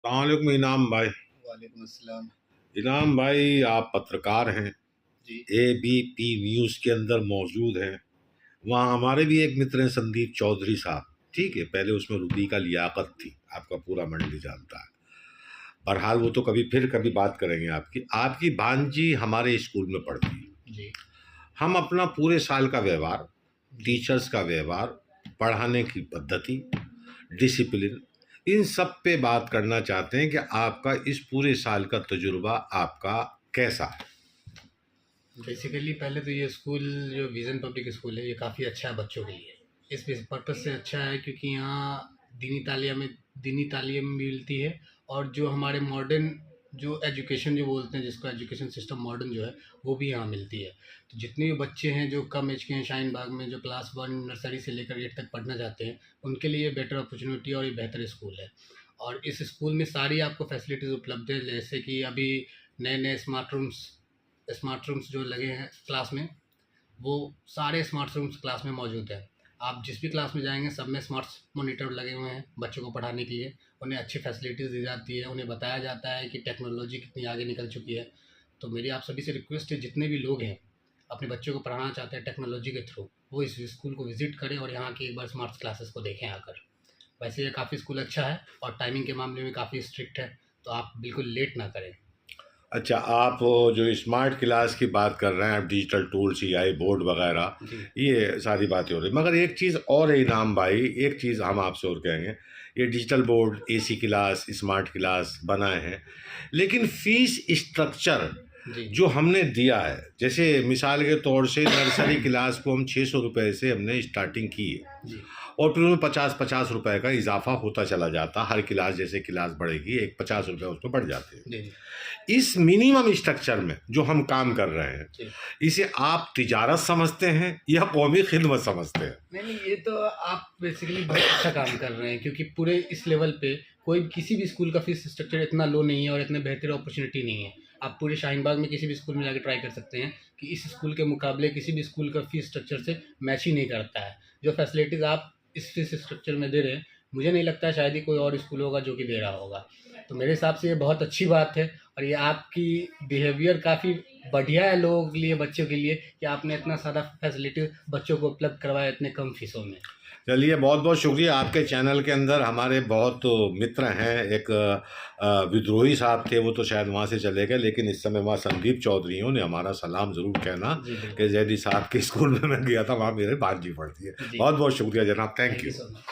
अस्सलामुअलैकुम इनाम भाई। वालेकुम अस्सलाम। इनाम भाई, आप पत्रकार हैं, जी। एबीपी न्यूज़ के अंदर मौजूद हैं। वहाँ हमारे भी एक मित्र हैं, संदीप चौधरी साहब। ठीक है, पहले उसमें रुपी का लियाकत थी, आपका पूरा मंडली जानता है। बहरहाल वो तो कभी फिर कभी बात करेंगे। आपकी आपकी भांजी हमारे स्कूल में पढ़ती है। जी। हम अपना पूरे साल का व्यवहार, जी। टीचर्स का व्यवहार, पढ़ाने की पद्धति, डिसिप्लिन, इन सब पे बात करना चाहते हैं कि आपका इस पूरे साल का तजुर्बा आपका कैसा है। बेसिकली पहले तो ये स्कूल जो विज़न पब्लिक स्कूल है ये काफ़ी अच्छा है बच्चों के लिए। इस पर्पज़ से अच्छा है क्योंकि यहाँ दीनी तालीम मिलती है और जो हमारे मॉडर्न जो एजुकेशन जो बोलते हैं, जिसको एजुकेशन सिस्टम मॉडर्न जो है वो भी यहाँ मिलती है। तो जितने भी बच्चे हैं जो कम एज के हैं, शाहीन बाग में जो क्लास 1 नर्सरी से लेकर 8 तक पढ़ना चाहते हैं, उनके लिए बेटर अपॉर्चुनिटी और ये बेहतर स्कूल है। और इस स्कूल में सारी आपको फैसिलिटीज़ उपलब्ध है, जैसे कि अभी नए-नए स्मार्ट रूम्स जो लगे हैं क्लास में, वो सारे स्मार्ट रूम्स क्लास में मौजूद हैं। आप जिस भी क्लास में जाएँगे सब में स्मार्ट मॉनिटर लगे हुए हैं बच्चों को पढ़ाने के लिए। उन्हें अच्छी फैसिलिटीज़ दी जाती है, उन्हें बताया जाता है कि टेक्नोलॉजी कितनी आगे निकल चुकी है। तो मेरी आप सभी से रिक्वेस्ट है, जितने भी लोग हैं अपने बच्चों को पढ़ाना चाहते हैं टेक्नोलॉजी के थ्रू, वो इस स्कूल को विज़िट करें और यहाँ की एक बार स्मार्ट क्लासेस को देखें आकर। वैसे ये काफ़ी स्कूल अच्छा है और टाइमिंग के मामले में काफ़ी स्ट्रिक्ट है, तो आप बिल्कुल लेट ना करें। अच्छा, आप वो जो स्मार्ट क्लास की बात कर रहे हैं, आप डिजिटल टूल्स या बोर्ड वगैरह, जी। ये सारी बातें हो रही, मगर एक चीज़ और है इनाम भाई, एक चीज़ हम आपसे और कहेंगे। ये digital board, AC class, smart class बनाए हैं, लेकिन फीस स्ट्रक्चर जी। जो हमने दिया है, जैसे मिसाल के तौर से नर्सरी क्लास को हम 600 रुपये से हमने स्टार्टिंग की है, जी। और फिर उसमें 50-50 रुपये का इजाफा होता चला जाता। हर क्लास जैसे क्लास बढ़ेगी, एक 50 रुपये उसमें बढ़ जाते हैं। जी। इस मिनिमम स्ट्रक्चर में जो हम काम कर रहे हैं, जी। इसे आप तिजारत समझते हैं या कौमी खिदमत समझते हैं? नहीं, ये तो आप बेसिकली बहुत अच्छा काम कर रहे हैं, क्योंकि पूरे इस लेवल पे कोई किसी भी स्कूल का फीस स्ट्रक्चर इतना लो नहीं है और इतने बेहतर अपॉर्चुनिटी नहीं है। आप पूरे शाहीन बाग में किसी भी स्कूल में जाके ट्राई कर सकते हैं कि इस स्कूल के मुकाबले किसी भी स्कूल का फीस स्ट्रक्चर से मैच ही नहीं करता है। जो फैसिलिटीज़ आप इस फीस स्ट्रक्चर में दे रहे हैं, मुझे नहीं लगता है शायद ही कोई और स्कूल होगा जो कि दे रहा होगा। तो मेरे हिसाब से ये बहुत अच्छी बात है और ये आपकी बिहेवियर काफ़ी बढ़िया है लोगों के लिए, बच्चों के लिए, कि आपने इतना सारा फैसिलिटी बच्चों को उपलब्ध करवाया इतने कम फीसों में। चलिए, बहुत बहुत शुक्रिया। आपके चैनल के अंदर हमारे बहुत मित्र हैं। एक विद्रोही साहब थे, वो तो शायद वहाँ से चले गए, लेकिन इस समय वहाँ संदीप चौधरी हैं, उन्हें हमारा सलाम ज़रूर कहना जी, बिल्कुल। कि जैदी साहब के स्कूल में मैं गया था, वहाँ मेरे भांजी पढ़ती है। जी। बहुत बहुत शुक्रिया जनाब, thank thank you you. So much.